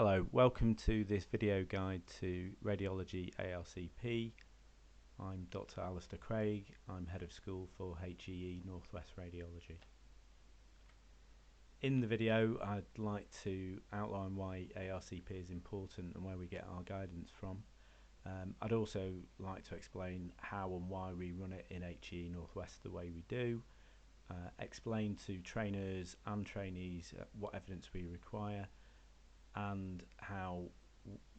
Hello, welcome to this video guide to Radiology ARCP. I'm Dr. Alistair Craig. I'm Head of School for HEE Northwest Radiology. In the video I'd like to outline why ARCP is important and where we get our guidance from. I'd also like to explain how and why we run it in HEE Northwest the way we do. Explain to trainers and trainees what evidence we require and how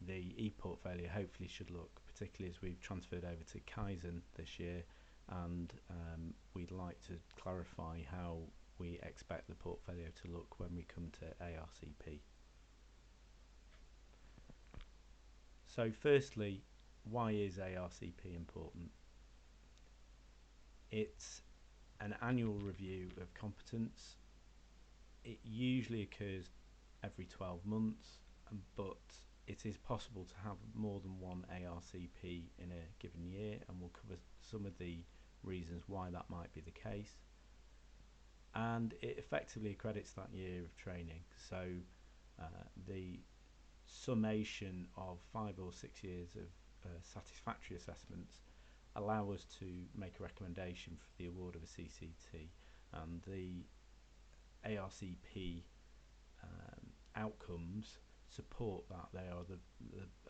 the e-portfolio hopefully should look, particularly as we've transferred over to Kaizen this year, and we'd like to clarify how we expect the portfolio to look when we come to ARCP. So firstly, why is ARCP important? It's an annual review of competence. It usually occurs every 12 months, but it is possible to have more than one ARCP in a given year, and we'll cover some of the reasons why that might be the case. And it effectively accredits that year of training, so the summation of 5 or 6 years of satisfactory assessments allow us to make a recommendation for the award of a CCT, and the ARCP outcomes support that. They are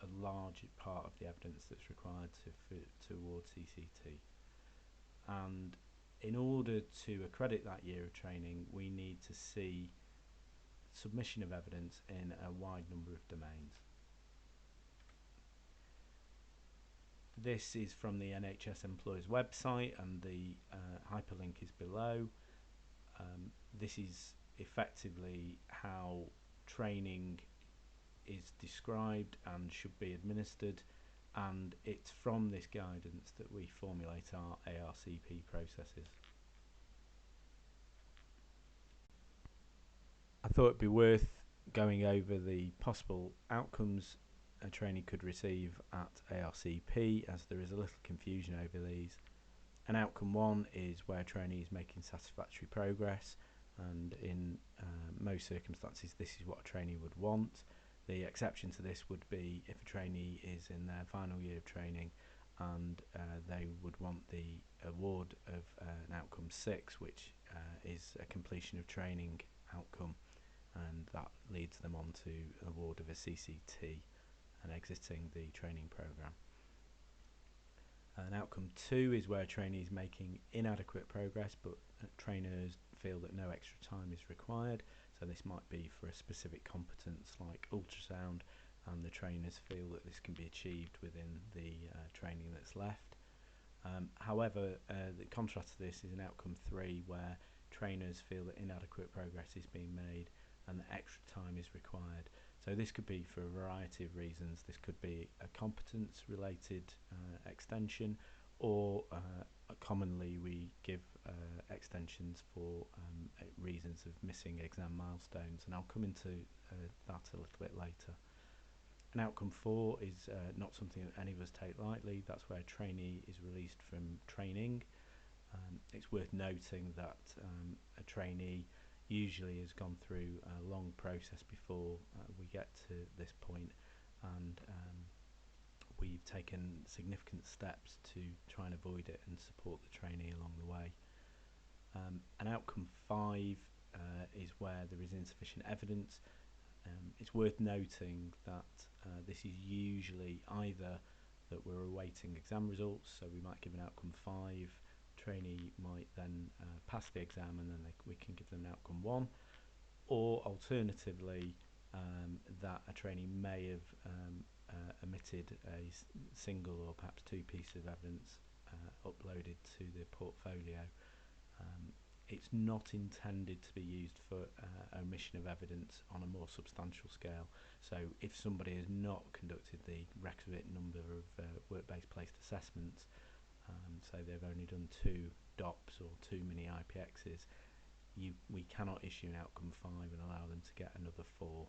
a large part of the evidence that's required to award CCT. And in order to accredit that year of training, we need to see submission of evidence in a wide number of domains. This is from the NHS Employers website, and the hyperlink is below. This is effectively how training is described and should be administered, and it's from this guidance that we formulate our ARCP processes. I thought it'd be worth going over the possible outcomes a trainee could receive at ARCP, as there is a little confusion over these. And outcome 1 is where a trainee is making satisfactory progress, and in most circumstances this is what a trainee would want. The exception to this would be if a trainee is in their final year of training and they would want the award of an outcome 6, which is a completion of training outcome, and that leads them on to an award of a CCT and exiting the training programme. And outcome 2 is where a trainee is making inadequate progress, but trainers feel that no extra time is required. So this might be for a specific competence like ultrasound, and the trainers feel that this can be achieved within the training that's left. However, the contrast to this is an outcome 3 where trainers feel that inadequate progress is being made and that extra time is required. So this could be for a variety of reasons. This could be a competence related extension, or commonly we give extensions for reasons of missing exam milestones, and I'll come into that a little bit later. And outcome 4 is not something that any of us take lightly. That's where a trainee is released from training. It's worth noting that a trainee usually has gone through a long process before we get to this point, and we've taken significant steps to try and avoid it and support the trainee along the way. And outcome 5 is where there is insufficient evidence. It's worth noting that this is usually either that we're awaiting exam results, so we might give an outcome 5, trainee might then pass the exam, and then we can give them an outcome 1, or alternatively that a trainee may have omitted a single or perhaps 2 pieces of evidence uploaded to the portfolio. It's not intended to be used for omission of evidence on a more substantial scale. So if somebody has not conducted the requisite number of work-based placed assessments, so they've only done 2 DOPs or 2 mini IPXs, we cannot issue an outcome 5 and allow them to get another 4.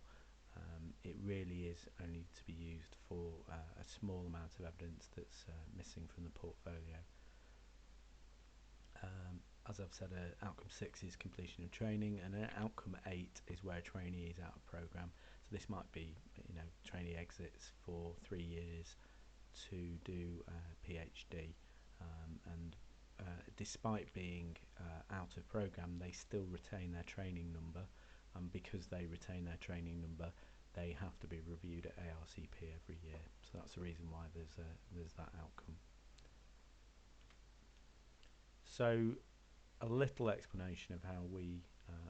It really is only to be used for a small amount of evidence that's missing from the portfolio. As I've said, outcome 6 is completion of training, and outcome 8 is where a trainee is out of programme. So this might be, trainee exits for 3 years to do a PhD, and despite being out of programme, they still retain their training number, and because they retain their training number, they have to be reviewed at ARCP every year. So that's the reason why there's that outcome. So a little explanation of how we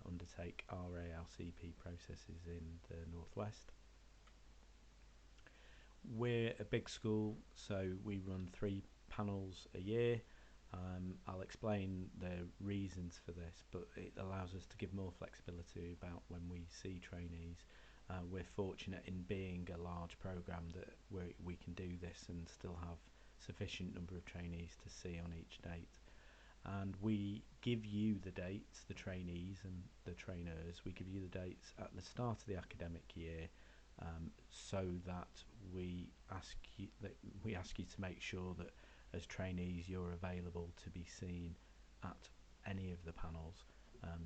undertake our ARCP processes in the Northwest. We're a big school, so we run 3 panels a year. I'll explain the reasons for this, but it allows us to give more flexibility about when we see trainees. We're fortunate in being a large programme that we can do this and still have sufficient number of trainees to see on each date. And we give you the dates, the trainees and the trainers, we give you the dates at the start of the academic year, so that we ask you to make sure that as trainees you're available to be seen at any of the panels.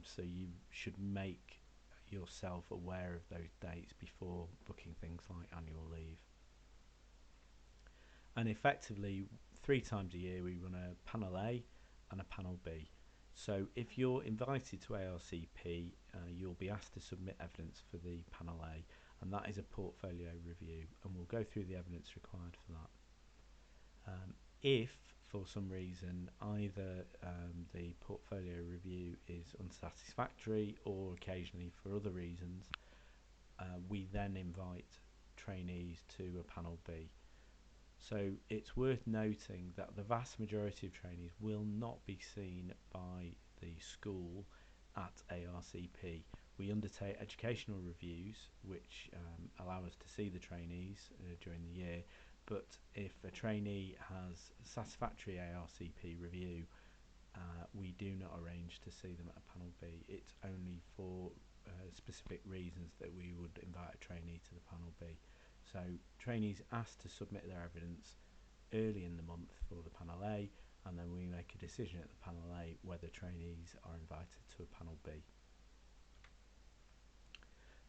So you should make yourself aware of those dates before booking things like annual leave. And effectively 3 times a year we run a panel A and a panel B. So if you're invited to ARCP, you'll be asked to submit evidence for the panel A, and that is a portfolio review, and we'll go through the evidence required for that. If for some reason either the portfolio review is unsatisfactory, or occasionally for other reasons, we then invite trainees to a panel B. So it's worth noting that the vast majority of trainees will not be seen by the school at ARCP. We undertake educational reviews which allow us to see the trainees during the year, but if a trainee has a satisfactory ARCP review, we do not arrange to see them at a panel B. It's only for specific reasons that we would invite a trainee to the panel B. So trainees asked to submit their evidence early in the month for the panel A, and then we make a decision at the panel A whether trainees are invited to a panel B.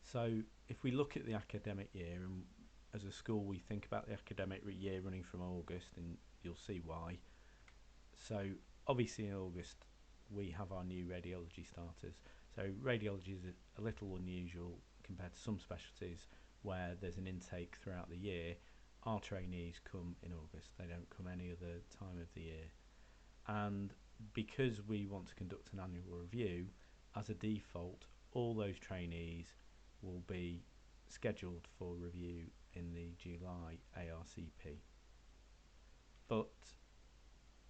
So if we look at the academic year, and as a school we think about the academic year running from August, and you'll see why. So obviously in August we have our new radiology starters. So radiology is a little unusual compared to some specialties where there's an intake throughout the year. Our trainees come in August, they don't come any other time of the year. And because we want to conduct an annual review, as a default, all those trainees will be scheduled for review in the July ARCP. But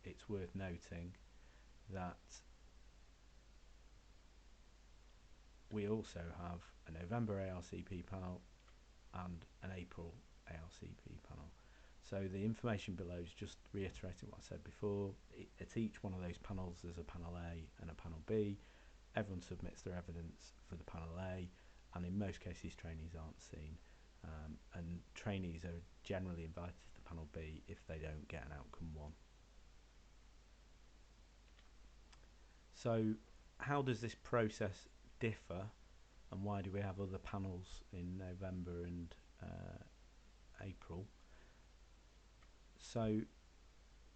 it's worth noting that we also have a November ARCP panel and an April ARCP panel. So the information below is just reiterating what I said before. At each one of those panels there's a panel A and a panel B. Everyone submits their evidence for the panel A, and in most cases trainees aren't seen, and trainees are generally invited to panel B if they don't get an outcome 1. So how does this process differ, and why do we have other panels in November and April? So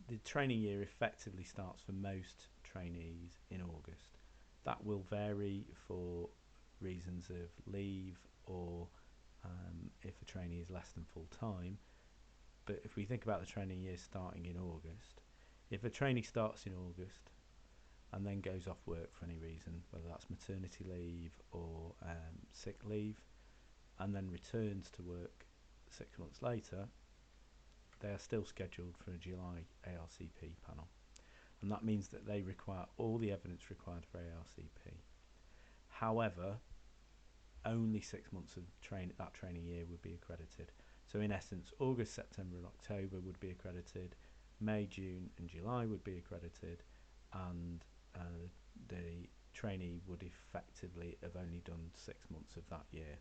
the training year effectively starts for most trainees in August. That will vary for reasons of leave, or if a trainee is less than full time. But if we think about the training year starting in August, if a trainee starts in August and then goes off work for any reason, whether that's maternity leave or sick leave, and then returns to work 6 months later, they are still scheduled for a July ARCP panel, and that means that they require all the evidence required for ARCP. However, only 6 months of that training year would be accredited. So in essence, August, September and October would be accredited, May, June and July would be accredited, and the trainee would effectively have only done 6 months of that year.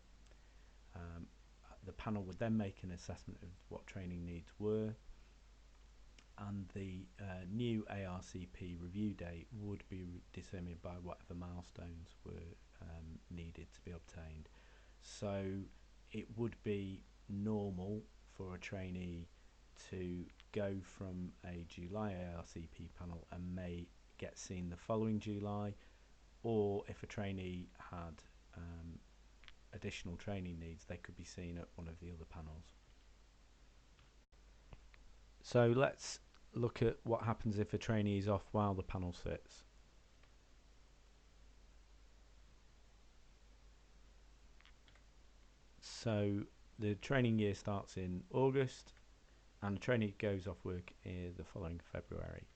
The panel would then make an assessment of what training needs were, and the new ARCP review date would be determined by whatever milestones were needed to be obtained. So it would be normal for a trainee to go from a July ARCP panel and may get seen the following July, or if a trainee had additional training needs, they could be seen at one of the other panels. So let's look at what happens if a trainee is off while the panel sits. So the training year starts in August and the trainee goes off work in the following February.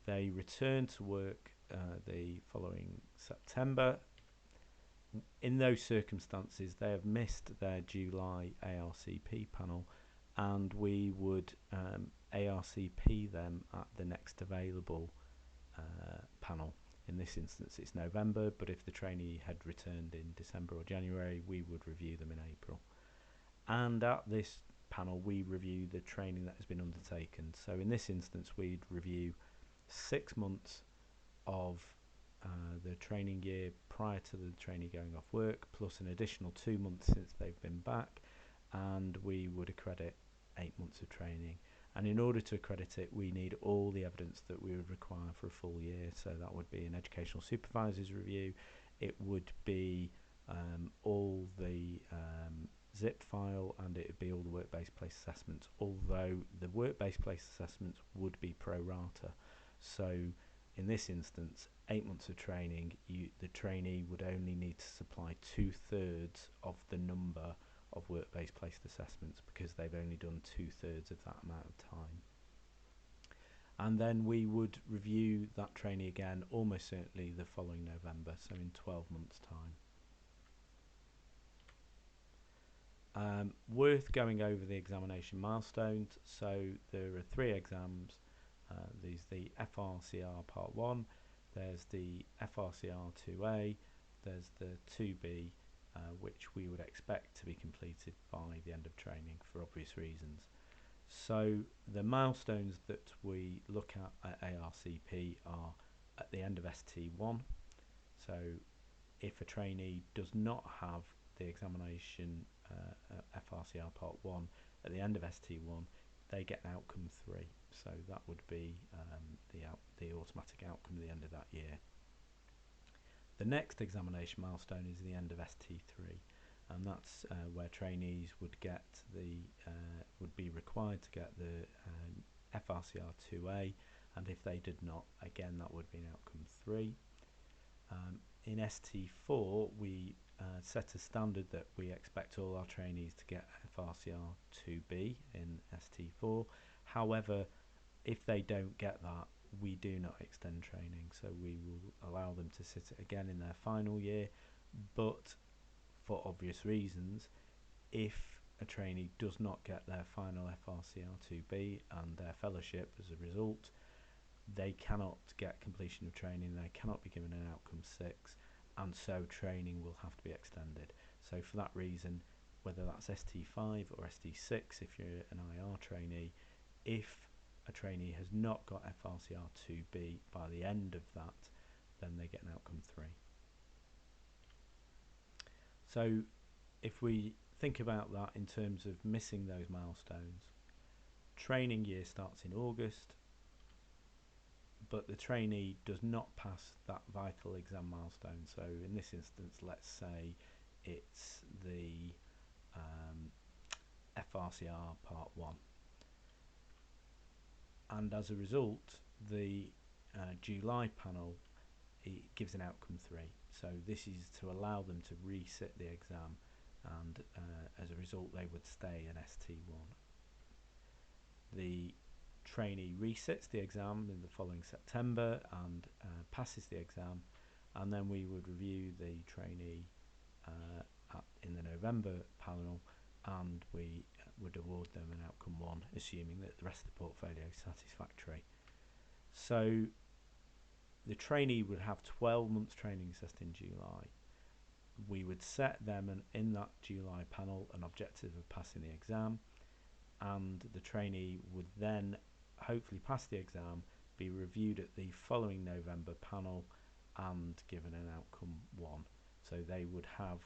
They return to work the following September. In those circumstances, they have missed their July ARCP panel, and we would ARCP them at the next available panel. In this instance, it's November, but if the trainee had returned in December or January, we would review them in April. And at this panel, we review the training that has been undertaken. So in this instance, we'd review 6 months of the training year prior to the trainee going off work, plus an additional 2 months since they've been back, and we would accredit 8 months of training. And in order to accredit it, we need all the evidence that we would require for a full year. So that would be an educational supervisor's review, it would be all the zip file, and it would be all the work-based place assessments, although the work-based place assessments would be pro rata. So in this instance, 8 months of training, the trainee would only need to supply 2/3 of the number of work-based placed assessments, because they've only done 2/3 of that amount of time. And then we would review that trainee again almost certainly the following November, so in 12 months time. Worth going over the examination milestones. So there are 3 exams. There's the FRCR Part 1, there's the FRCR 2A, there's the 2B, which we would expect to be completed by the end of training for obvious reasons. So the milestones that we look at ARCP are at the end of ST1. So if a trainee does not have the examination FRCR Part 1 at the end of ST1, they get an outcome 3. So that would be the automatic outcome at the end of that year. The next examination milestone is the end of ST3, and that's where trainees would get would be required to get the FRCR 2A, and if they did not, again that would be an outcome 3. In ST4, we set a standard that we expect all our trainees to get FRCR 2B in ST4. However, if they don't get that, we do not extend training, so we will allow them to sit it again in their final year. But for obvious reasons, if a trainee does not get their final FRCR 2B and their fellowship as a result, they cannot get completion of training, they cannot be given an outcome 6, and so training will have to be extended. So for that reason, whether that's ST5 or ST6, if you're an IR trainee, if a trainee has not got FRCR 2B by the end of that, then they get an outcome 3. So if we think about that in terms of missing those milestones, training year starts in August, but the trainee does not pass that vital exam milestone. So in this instance, let's say it's the FRCR Part 1. And as a result, the July panel, it gives an outcome 3. So this is to allow them to resit the exam, and as a result they would stay in ST1. The trainee resits the exam in the following September and passes the exam, and then we would review the trainee in the November panel, and we would award them an outcome 1, assuming that the rest of the portfolio is satisfactory. So the trainee would have 12 months training assessed in July. We would set them in that July panel an objective of passing the exam, and the trainee would then hopefully pass the exam, be reviewed at the following November panel, and given an outcome 1. So they would have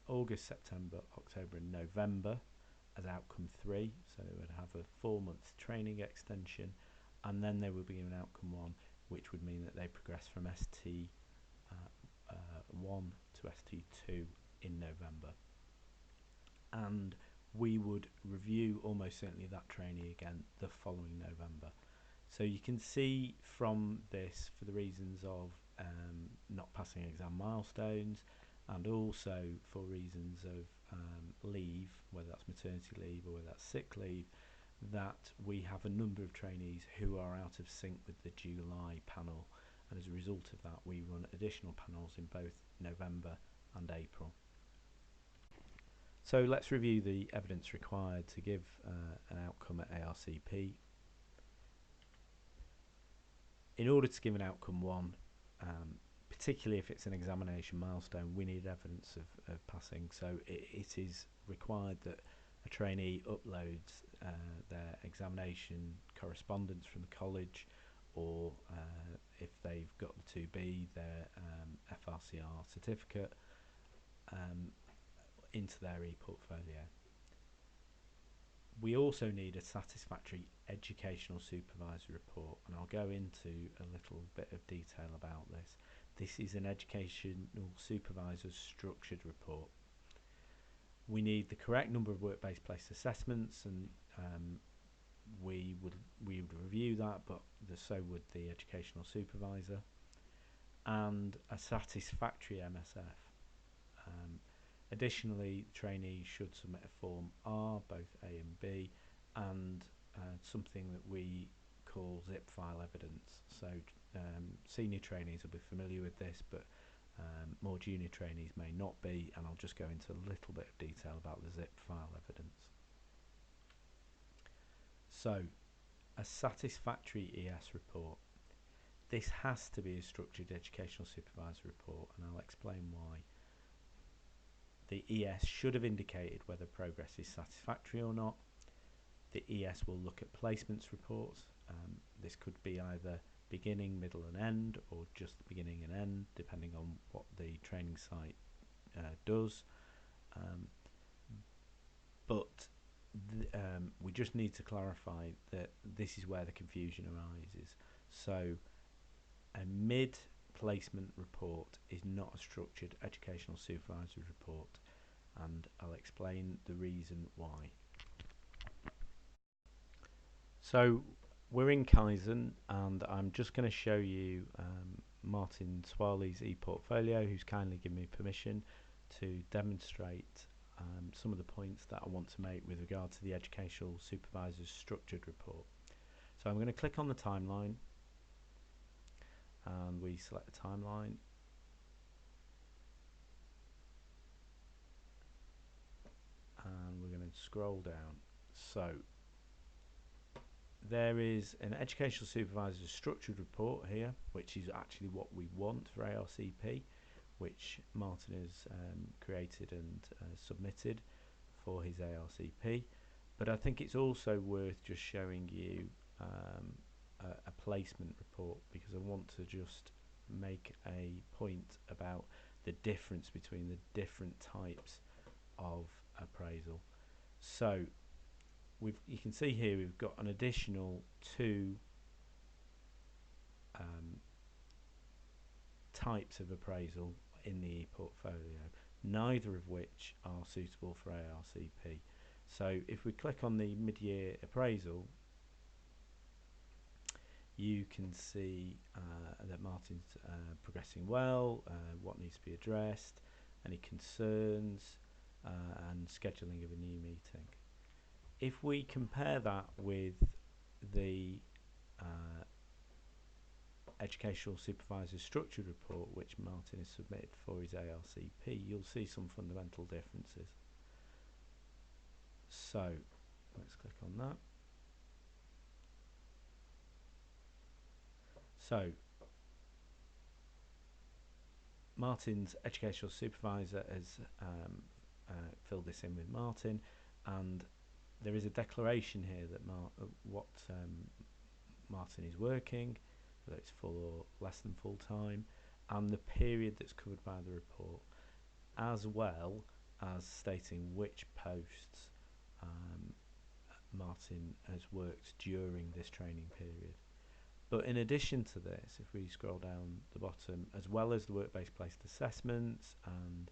August, September, October and November as outcome 3, so they would have a 4-month training extension, and then they would be given outcome 1, which would mean that they progress from ST1 to ST2 in November. And we would review almost certainly that trainee again the following November. So you can see from this, for the reasons of not passing exam milestones, and also for reasons of leave, whether that's maternity leave or whether that's sick leave, that we have a number of trainees who are out of sync with the July panel, and as a result of that we run additional panels in both November and April. So let's review the evidence required to give an outcome at ARCP. In order to give an outcome 1, particularly if it's an examination milestone, we need evidence of passing. So it is required that a trainee uploads their examination correspondence from the college, or if they've got the 2B, their FRCR certificate into their e-portfolio. We also need a satisfactory educational supervisor report, and I'll go into a little bit of detail about this. This is an educational supervisor's structured report. We need the correct number of work-based placed assessments, and we would review that, but so would the educational supervisor, and a satisfactory MSF. Additionally, trainees should submit a Form R, both A and B, and something that we call zip file evidence. So senior trainees will be familiar with this, but more junior trainees may not be, and I'll just go into a little bit of detail about the zip file evidence. So, a satisfactory ES report. This has to be a structured educational supervisor report, and I'll explain why. The ES should have indicated whether progress is satisfactory or not. The ES will look at placements reports. This could be either beginning, middle and end, or just beginning and end, depending on what the training site does. But we just need to clarify that this is where the confusion arises. So a mid-placement report is not a structured educational supervisory report, and I'll explain the reason why. So we're in Kaizen, and I'm just going to show you Martin Swaley's e-portfolio, who's kindly given me permission to demonstrate some of the points that I want to make with regard to the educational supervisor's structured report. So I'm going to click on the timeline, and we select the timeline, and we're going to scroll down. So there is an educational supervisor's structured report here, which is actually what we want for ARCP, which Martin has created and submitted for his ARCP. But I think it's also worth just showing you a placement report, because I want to just make a point about the difference between the different types of appraisal. So you can see here we've got an additional 2 types of appraisal in the e-portfolio, neither of which are suitable for ARCP. So if we click on the mid-year appraisal, you can see that Martin's progressing well, what needs to be addressed, any concerns, and scheduling of a new meeting. If we compare that with the educational supervisor's structured report, which Martin has submitted for his ARCP, you'll see some fundamental differences. So let's click on that. So Martin's educational supervisor has filled this in with Martin, and there is a declaration here that Martin is working, whether it's full or less than full time, and the period that's covered by the report, as well as stating which posts Martin has worked during this training period. But in addition to this, if we scroll down the bottom, as well as the work-based placed assessments and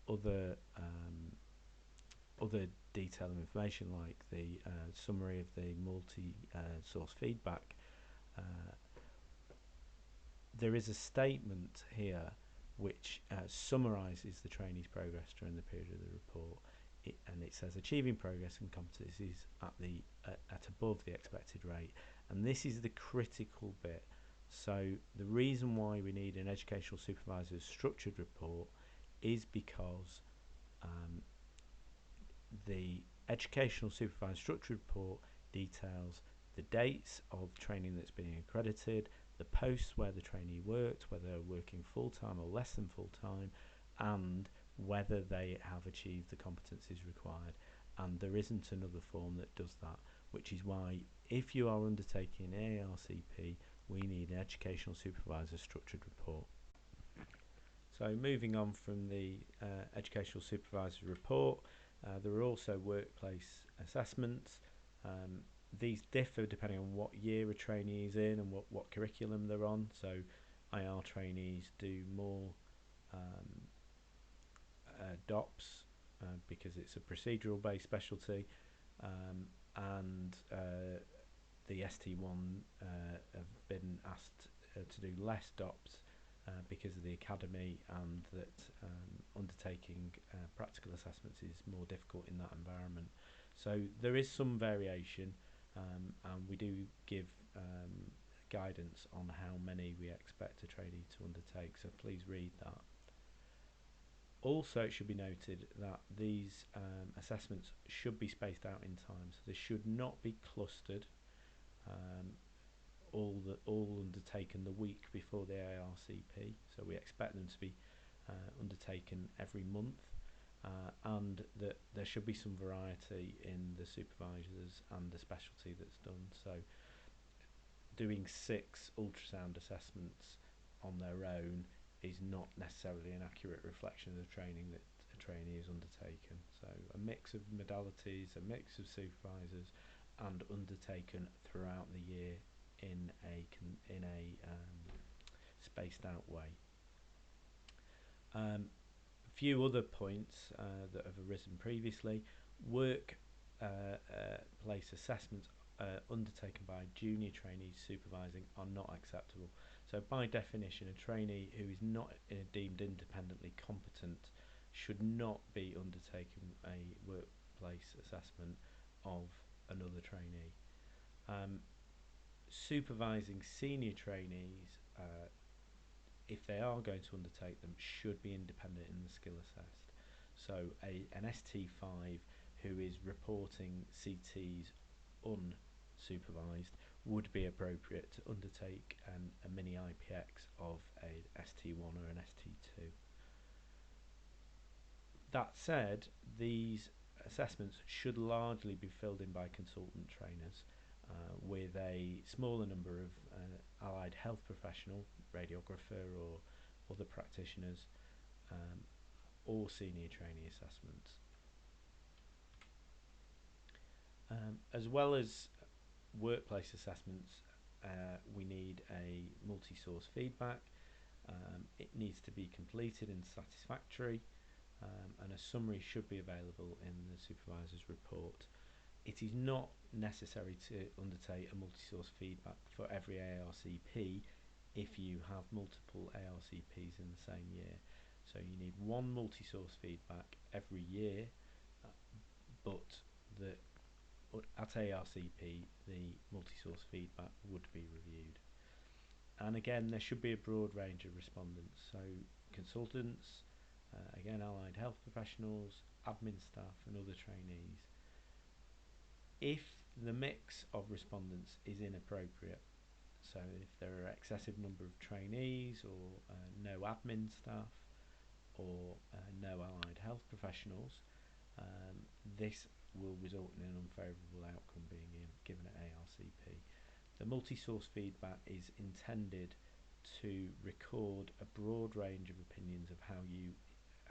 other detailed information like the summary of the multi-source feedback, there is a statement here which summarises the trainee's progress during the period of the report, and it says achieving progress and competencies at above the expected rate, and this is the critical bit. So the reason why we need an educational supervisor's structured report is because the educational supervisor structured report details the dates of training that's being accredited, the posts where the trainee worked, whether they're working full-time or less than full-time, and whether they have achieved the competencies required. And there isn't another form that does that, which is why if you are undertaking ARCP, we need an educational supervisor structured report. So moving on from the educational supervisor report, there are also workplace assessments. These differ depending on what year a trainee is in and what curriculum they're on. So IR trainees do more DOPS because it's a procedural based specialty, and the ST1 have been asked to do less DOPS because of the academy, and that undertaking practical assessments is more difficult in that environment. So there is some variation, and we do give guidance on how many we expect a trainee to undertake, so please read that. Also, it should be noted that these assessments should be spaced out in time, so they should not be clustered, all undertaken the week before the ARCP. So we expect them to be undertaken every month, and that there should be some variety in the supervisors and the specialty that's done. So doing 6 ultrasound assessments on their own is not necessarily an accurate reflection of the training that a trainee has undertaken. So a mix of modalities, a mix of supervisors, and undertaken throughout the year in a spaced out way. A few other points that have arisen previously: work place assessments undertaken by junior trainees supervising are not acceptable. So by definition, a trainee who is not deemed independently competent should not be undertaking a workplace assessment of another trainee. Supervising senior trainees, if they are going to undertake them, should be independent in the skill assessed. So an ST5 who is reporting CTs unsupervised would be appropriate to undertake a mini IPX of a ST1 or an ST2. That said, these assessments should largely be filled in by consultant trainers, with a smaller number of allied health professional, radiographer or other practitioners, or senior trainee assessments. As well as workplace assessments, we need a multi-source feedback. It needs to be completed and satisfactory, and a summary should be available in the supervisor's report. It is not necessary to undertake a multi-source feedback for every ARCP if you have multiple ARCPs in the same year. So you need one multi-source feedback every year, but at ARCP the multi-source feedback would be reviewed. And again, there should be a broad range of respondents, so consultants, again allied health professionals, admin staff and other trainees. If the mix of respondents is inappropriate, so if there are excessive number of trainees or no admin staff or no allied health professionals, this will result in an unfavourable outcome being given at ARCP. The multi-source feedback is intended to record a broad range of opinions of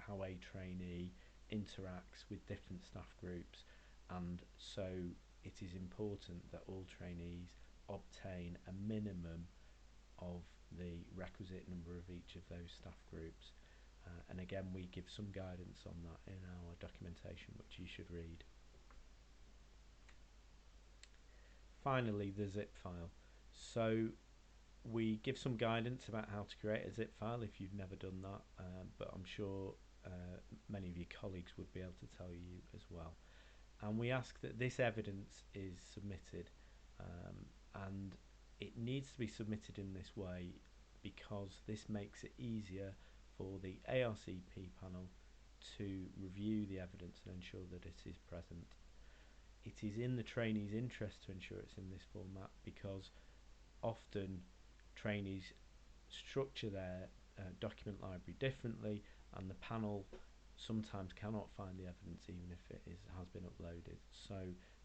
how a trainee interacts with different staff groups, and so it is important that all trainees obtain a minimum of the requisite number of each of those staff groups. And again, we give some guidance on that in our documentation, which you should read. Finally, the zip file. So we give some guidance about how to create a zip file if you've never done that, but I'm sure many of your colleagues would be able to tell you as well. And we ask that this evidence is submitted, and it needs to be submitted in this way because this makes it easier for the ARCP panel to review the evidence and ensure that it is present. It is in the trainee's interest to ensure it's in this format because often trainees structure their document library differently, and the panel sometimes cannot find the evidence even if it has been uploaded. So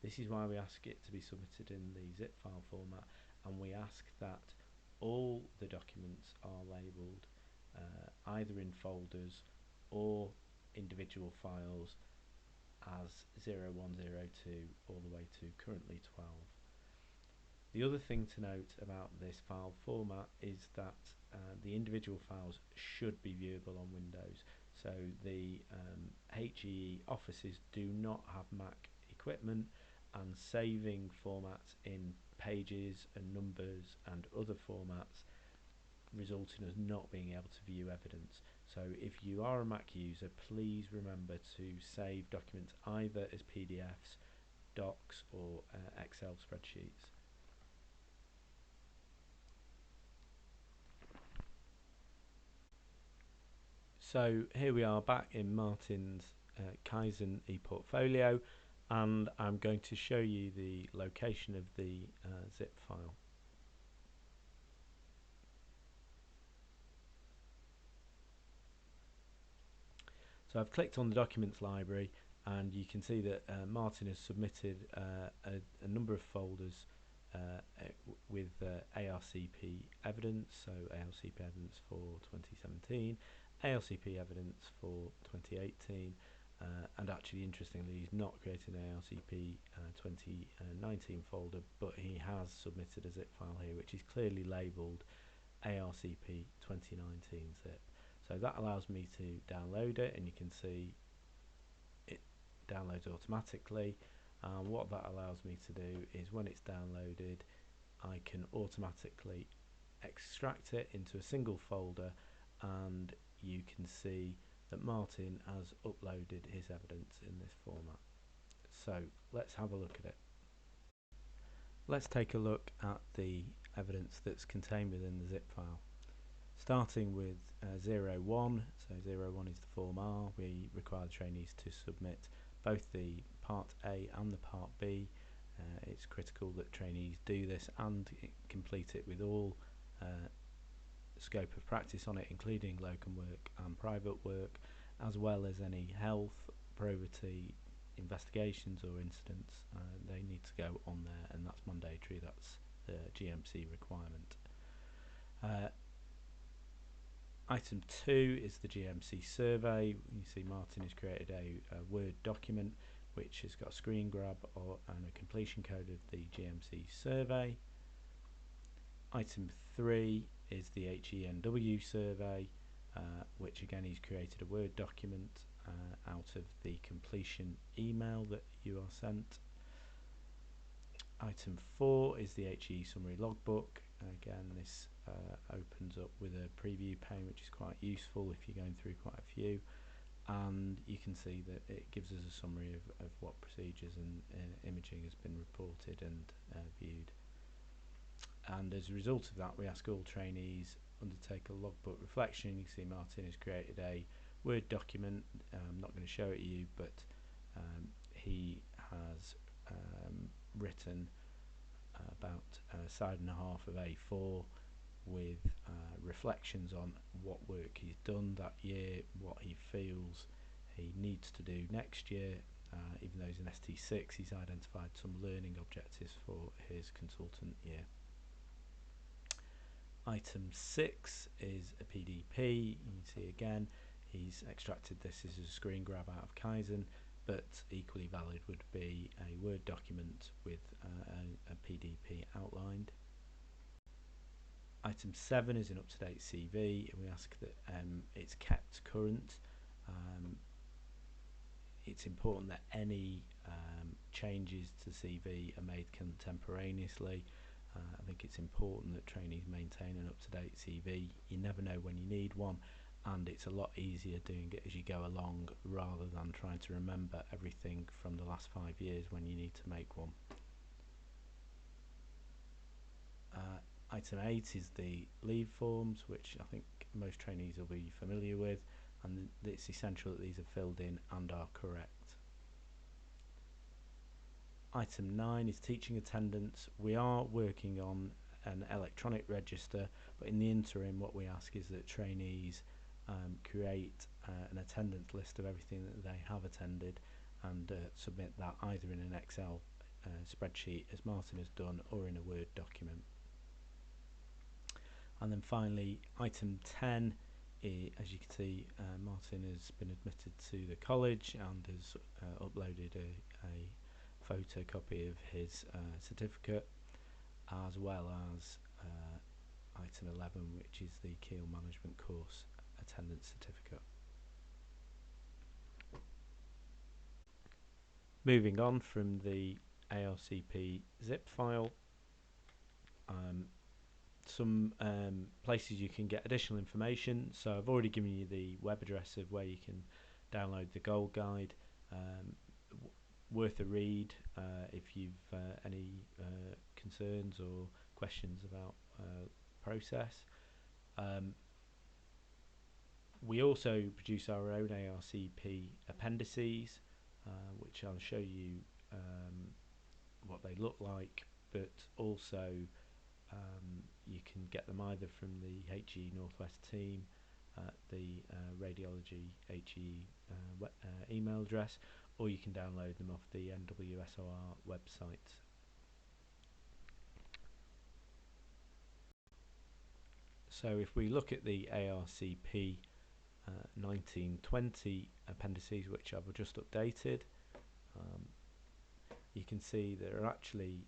this is why we ask it to be submitted in the zip file format, and we ask that all the documents are labelled either in folders or individual files as 0102 all the way to currently 12. The other thing to note about this file format is that the individual files should be viewable on Windows. So the HEE offices do not have Mac equipment, and saving formats in pages and numbers and other formats result in us not being able to view evidence. So if you are a Mac user, please remember to save documents either as PDFs, docs or Excel spreadsheets. So here we are back in Martin's Kaizen ePortfolio, and I'm going to show you the location of the zip file. So I've clicked on the documents library, and you can see that Martin has submitted a number of folders with ARCP evidence, so ARCP evidence for 2017, ARCP evidence for 2018, and actually interestingly he's not created an ARCP 2019 folder, but he has submitted a zip file here which is clearly labelled ARCP 2019 zip. So that allows me to download it, and you can see it downloads automatically. What that allows me to do is when it's downloaded, I can automatically extract it into a single folder, and you can see that Martin has uploaded his evidence in this format. So let's have a look at it. Let's take a look at the evidence that's contained within the zip file. Starting with 01, so 01 is the Form R. We require the trainees to submit both the Part A and the Part B. It's critical that trainees do this and complete it with all scope of practice on it, including locum work and private work, as well as any health, probity, investigations or incidents. They need to go on there, and that's mandatory. That's the GMC requirement. Item 2 is the GMC survey. You see Martin has created a Word document which has got a screen grab and a completion code of the GMC survey. Item 3 is the HENW survey, which again he's created a Word document out of the completion email that you are sent. Item 4 is the HE summary logbook. Again, this opens up with a preview pane, which is quite useful if you're going through quite a few, and you can see that it gives us a summary of what procedures and imaging has been reported and viewed. And as a result of that, we ask all trainees undertake a logbook reflection. You can see Martin has created a Word document. I'm not going to show it to you, but he has written about a side and a half of A4 with reflections on what work he's done that year, what he feels he needs to do next year. Even though he's an ST6, he's identified some learning objectives for his consultant year. Item 6 is a PDP. You can see again he's extracted this as a screen grab out of Kaizen, but equally valid would be a Word document with a PDP outlined. Item 7 is an up-to-date CV, and we ask that it's kept current. It's important that any changes to CV are made contemporaneously. I think it's important that trainees maintain an up-to-date CV. You never know when you need one, and it's a lot easier doing it as you go along rather than trying to remember everything from the last 5 years when you need to make one. Item 8 is the leave forms, which I think most trainees will be familiar with, and it's essential that these are filled in and are correct. Item 9 is teaching attendance. We are working on an electronic register, but in the interim what we ask is that trainees create an attendance list of everything that they have attended and submit that either in an Excel spreadsheet, as Martin has done, or in a Word document. And then finally, item 10, as you can see, Martin has been admitted to the college and has uploaded a photocopy of his certificate, as well as item 11, which is the Keel Management Course attendance certificate. Moving on from the ARCP zip file, some places you can get additional information. So I've already given you the web address of where you can download the goal guide. Worth a read if you've any concerns or questions about process. We also produce our own ARCP appendices, which I'll show you what they look like, but also you can get them either from the HE Northwest team at the Radiology HE email address, or you can download them off the NWSOR website. So if we look at the ARCP 1920 appendices, which I've just updated, you can see there are actually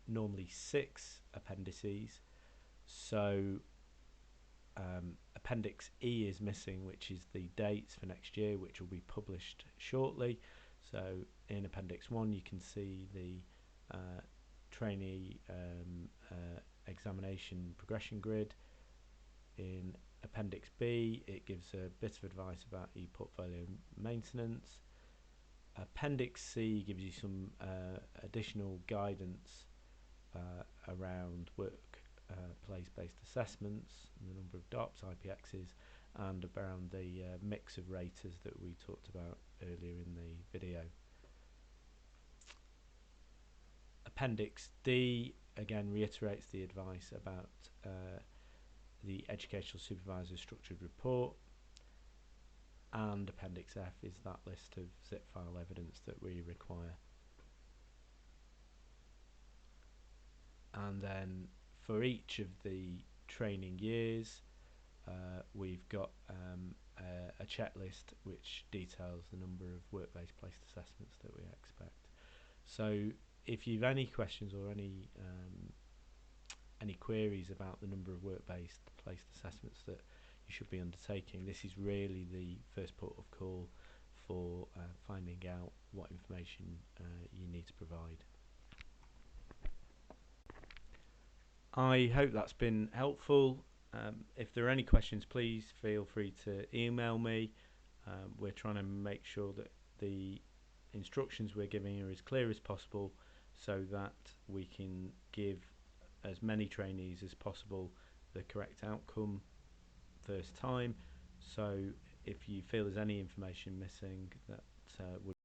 normally 6 appendices. So Appendix E is missing, which is the dates for next year, which will be published shortly. So in Appendix 1 you can see the trainee examination progression grid. In Appendix B it gives a bit of advice about e-portfolio maintenance. Appendix C gives you some additional guidance around workplace-based assessments, and the number of DOPs, IPXs, and around the mix of raters that we talked about earlier in the video. Appendix D again reiterates the advice about the educational supervisor's structured report, and Appendix F is that list of zip file evidence that we require. And then for each of the training years we've got a checklist which details the number of work-based placed assessments that we expect. So if you've any questions or any queries about the number of work-based placed assessments that you should be undertaking, this is really the first port of call for finding out what information you need to provide. I hope that's been helpful. If there are any questions, please feel free to email me. We're trying to make sure that the instructions we're giving are as clear as possible so that we can give as many trainees as possible the correct outcome first time. So if you feel there's any information missing that would